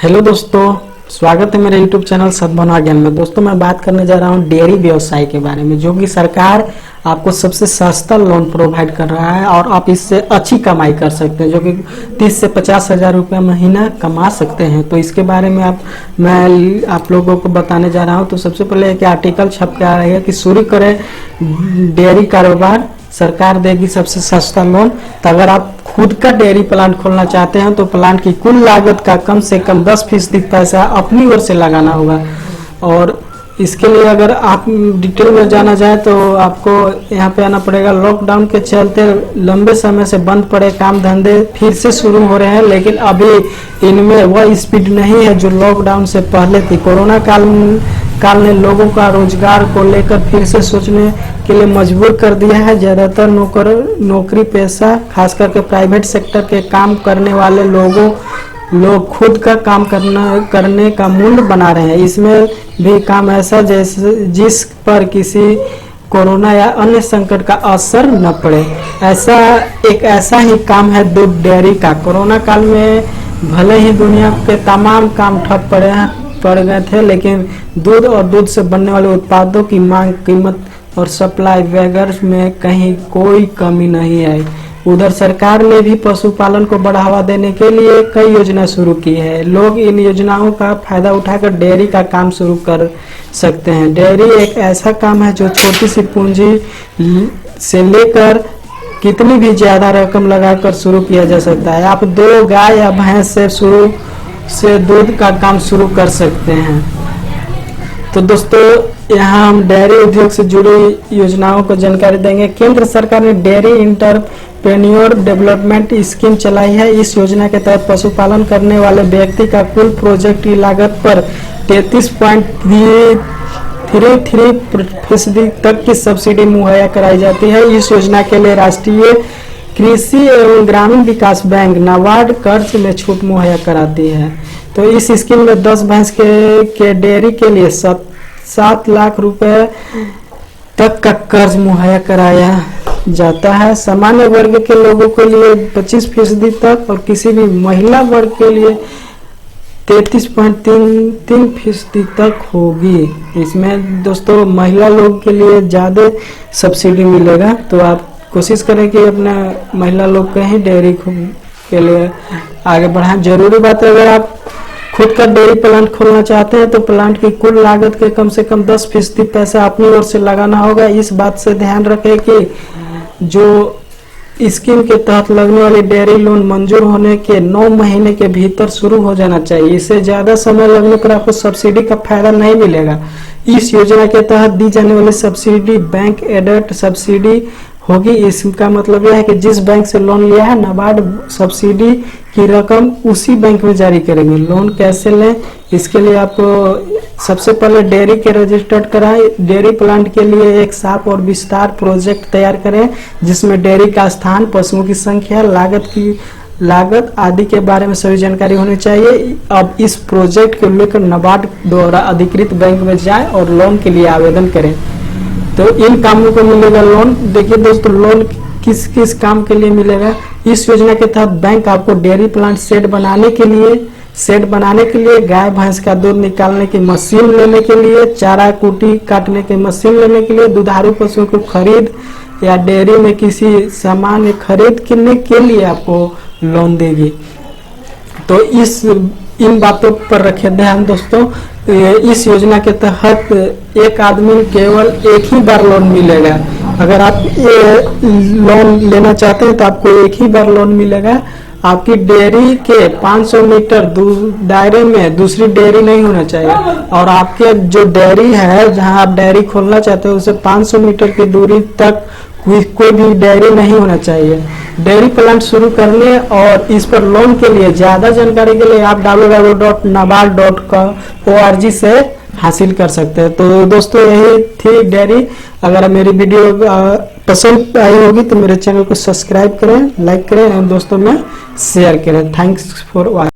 Hello दोस्तों, स्वागत है मेरे YouTube चैनल सद्भावना ज्ञान में। दोस्तों मैं बात करने जा रहा हूँ डेयरी व्यवसाय के बारे में, जो कि सरकार आपको सबसे सस्ता लोन प्रोवाइड कर रहा है और आप इससे अच्छी कमाई कर सकते हैं, जो कि 30 से 50 हजार रुपया महीना कमा सकते हैं। तो इसके बारे में मैं आप लोगों को बताने जा रहा हूँ। तो सबसे पहले एक आर्टिकल छप के आ रही है कि शुरू करें डेयरी कारोबार, सरकार देगी सबसे सस्ता लोन। तो अगर आप खुद का डेयरी प्लांट खोलना चाहते हैं तो प्लांट की कुल लागत का कम से कम 10% पैसा अपनी ओर से लगाना होगा। और इसके लिए अगर आप डिटेल में जाना जाए तो आपको यहाँ पे आना पड़ेगा। लॉकडाउन के चलते लंबे समय से बंद पड़े काम धंधे फिर से शुरू हो रहे हैं, लेकिन अभी इनमें वह स्पीड नहीं है जो लॉकडाउन से पहले थी। कोरोना काल ने लोगों का रोजगार को लेकर फिर से सोचने के लिए मजबूर कर दिया है। ज्यादातर नौकरी पेशा, खास करके प्राइवेट सेक्टर के काम करने वाले लोग खुद का काम करने का मूल्य बना रहे हैं। इसमें भी काम ऐसा जैसे जिस पर किसी कोरोना या अन्य संकट का असर न पड़े, ऐसा ही काम है दूध डेयरी का। कोरोना काल में भले ही दुनिया के तमाम काम ठप पड़ गए थे, लेकिन दूध और दूध से बनने वाले उत्पादों की मांग, कीमत और सप्लाई वगैरह में कहीं कोई कमी नहीं आई। उधर सरकार ने भी पशुपालन को बढ़ावा देने के लिए कई योजना शुरू की है। लोग इन योजनाओं का फायदा उठाकर डेयरी का काम शुरू कर सकते हैं। डेयरी एक ऐसा काम है जो छोटी सी पूंजी से लेकर कितनी भी ज्यादा रकम लगाकर शुरू किया जा सकता है। आप 2 गाय या भैंस से दूध का काम शुरू कर सकते हैं। तो दोस्तों यहाँ हम डेयरी उद्योग से जुड़ी योजनाओं को जानकारी देंगे। केंद्र सरकार ने डेयरी इंटरप्रेन्योर डेवलपमेंट स्कीम चलाई है। इस योजना के तहत पशुपालन करने वाले व्यक्ति का कुल प्रोजेक्ट की लागत पर 33.33% तक की सब्सिडी मुहैया कराई जाती है। इस योजना के लिए राष्ट्रीय कृषि एवं ग्रामीण विकास बैंक नाबार्ड कर्ज में छूट मुहैया कराती है। तो इस स्कीम में 10 भैंस के डेयरी के लिए 7 लाख रुपए तक का कर्ज मुहैया कराया जाता है। सामान्य वर्ग के लोगों के लिए 25% तक और किसी भी महिला वर्ग के लिए 33.33% तक होगी। इसमें दोस्तों महिला लोग के लिए ज़्यादा सब्सिडी मिलेगा। तो आप कोशिश करें कि अपना महिला लोग के ही डेयरी के लिए आगे बढ़ाएं। जरूरी बात है, अगर आप खुद का डेयरी प्लांट खोलना चाहते हैं तो प्लांट की कुल लागत के कम से कम 10% पैसा अपनी ओर से लगाना होगा। इस बात से ध्यान रखें कि जो स्कीम के तहत लगने वाली डेयरी लोन मंजूर होने के 9 महीने के भीतर शुरू हो जाना चाहिए। इससे ज्यादा समय लगने पर आपको सब्सिडी का फायदा नहीं मिलेगा। इस योजना के तहत दी जाने वाली सब्सिडी बैंक एडेड सब्सिडी होगी। इसका मतलब यह है कि जिस बैंक से लोन लिया है नाबार्ड सब्सिडी की रकम उसी बैंक में जारी करेंगे। लोन कैसे लें, इसके लिए आपको सबसे पहले डेयरी के रजिस्टर्ड कराएं। डेयरी प्लांट के लिए एक साफ और विस्तार प्रोजेक्ट तैयार करें, जिसमें डेयरी का स्थान, पशुओं की संख्या, लागत आदि के बारे में सभी जानकारी होनी चाहिए। अब इस प्रोजेक्ट को लेकर नाबार्ड द्वारा अधिकृत बैंक में जाएं और लोन के लिए आवेदन करें। तो इन कामों को मिलेगा लोन। देखिए दोस्तों, लोन किस किस काम के लिए मिलेगा। इस योजना के तहत बैंक आपको डेयरी प्लांट सेट बनाने के लिए, गाय भैंस का दूध निकालने की मशीन लेने के लिए, चारा कुटी काटने की मशीन लेने के लिए, दुधारू पशुओं को खरीद या डेयरी में किसी सामान खरीद करने के लिए आपको लोन देगी। तो इन बातों पर रखें ध्यान दोस्तों। इस योजना के तहत एक आदमी केवल एक ही बार लोन मिलेगा। अगर आप लोन लेना चाहते हैं तो आपको एक ही बार लोन मिलेगा। आपकी डेयरी के 500 मीटर दायरे में दूसरी डेयरी नहीं होना चाहिए, और आपके जो डेयरी है जहां आप डेयरी खोलना चाहते हैं उसे 500 मीटर की दूरी तक कोई भी डेयरी नहीं होना चाहिए। डेयरी प्लांट शुरू करने और इस पर लोन के लिए ज्यादा जानकारी के लिए आप www.nabaard.org से हासिल कर सकते हैं। तो दोस्तों यही थी डेयरी। अगर मेरी वीडियो पसंद आई होगी तो मेरे चैनल को सब्सक्राइब करें, लाइक करें और दोस्तों में शेयर करें। Thanks for watching.